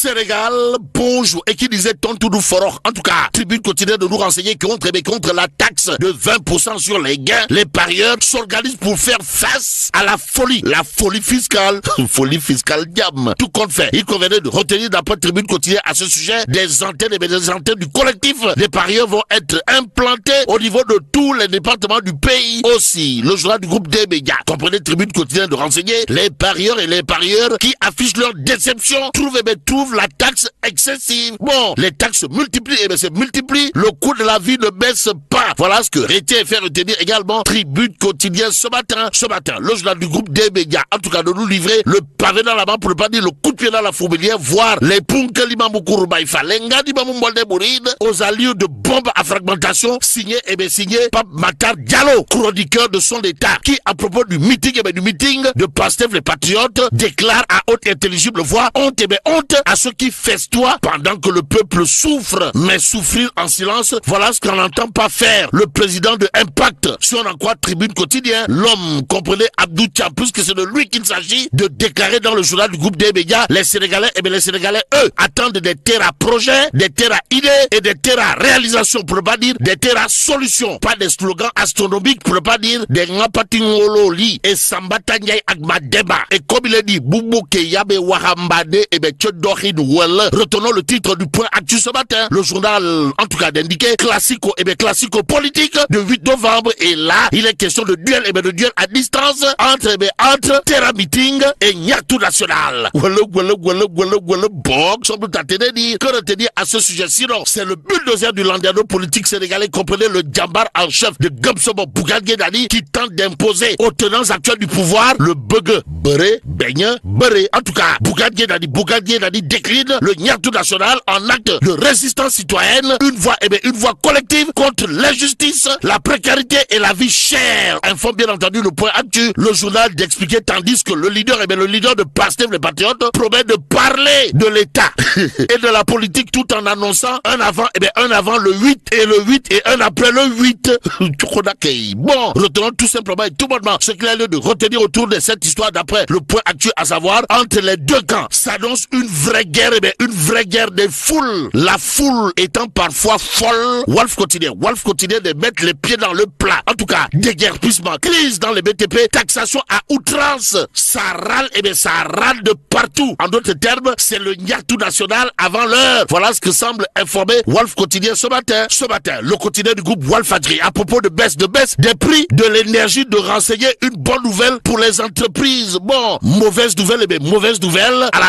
Sénégal, bonjour. Et qui disait Tontoudou Foroch. En tout cas, Tribune continue de nous renseigner contre la taxe de 20% sur les gains. Les parieurs s'organisent pour faire face à la folie fiscale. Folie fiscale, diable. Tout compte fait. Il convenait de retenir d'après Tribune continue à ce sujet des antennes du collectif. Les parieurs vont être implantés au niveau de tous les départements du pays. Aussi, le journal du groupe des médias. Comprenez, Tribune continue de renseigner les parieurs qui affichent leur déception trouvent la taxe excessive. Bon, les taxes se multiplient, le coût de la vie ne baisse pas. Voilà ce que retient et fait retenir également Tribune quotidien ce matin, le journal du groupe des médias. En tout cas, de nous livrer le pavé dans la main, pour ne pas dire le coup de pied dans la fourmilière, voir les Punkeli Mamoukourbaïfa, les Ngadi Mamoumbole Bouride, aux allures de bombes à fragmentation, signé Pape Matar Diallo, chroniqueur de son état, qui, à propos du meeting de Pastef les Patriotes, déclare à haute intelligible voix honte à ceux qui festoient pendant que le peuple souffre. Mais souffrir en silence, voilà ce qu'on n'entend pas faire le président de Impact. Si on en croit Tribune quotidien, l'homme, comprenez, Abdou Thiam, puisque c'est de lui qu'il s'agit, de déclarer dans le journal du groupe des médias, les Sénégalais, eux, attendent des terres à projets, des terres à idées et des terres à réalisation, pour ne pas dire des terres à solutions. Pas des slogans astronomiques, pour ne pas dire des ngapatingololi et sambatanyay agmadeba. Et comme il est dit, Boubouke Yabe Wahambade et Tchodorin Well. Retenons le titre du point actu ce matin. Le journal, en tout cas, d'indiquer classico politique de 8 novembre. Et là, il est question de duel, de duel à distance entre Terra Meeting et Niatou National. Bon, semble t'attendre que retenir à ce sujet. Sinon, c'est le bulldozer du landerneau politique sénégalais, comprenez le djambar en chef de Gomsobo Bougane Gueye Dany, qui tente d'imposer aux tenants actuels du pouvoir le bug Béré. En tout cas, Bougane Gueye Dany décline le Niatou National en acte de résistance citoyenne, une voix collective contre l'injustice, la précarité et la vie chère. Informe bien entendu le point actu, le journal d'expliquer, tandis que le leader de Pastef les Patriotes promet de parler de l'État et de la politique tout en annonçant un avant le 8 et un après le 8. Bon, retenons tout simplement et tout bonnement ce qu'il y a lieu de retenir autour de cette histoire d'après le point actu, à savoir entre les deux camps s'annonce une vraie guerre des foules. La foule étant parfois folle. Wolf quotidien de mettre les pieds dans le plat. En tout cas, déguerpissement, crise dans les BTP, taxation à outrance. Ça râle de partout. En d'autres termes, c'est le Niatou National avant l'heure. Voilà ce que semble informer Wolf quotidien ce matin. Le quotidien du groupe Walfadjri à propos de baisse des prix de l'énergie, de renseigner une bonne nouvelle pour les entreprises. Bon, mauvaise nouvelle à la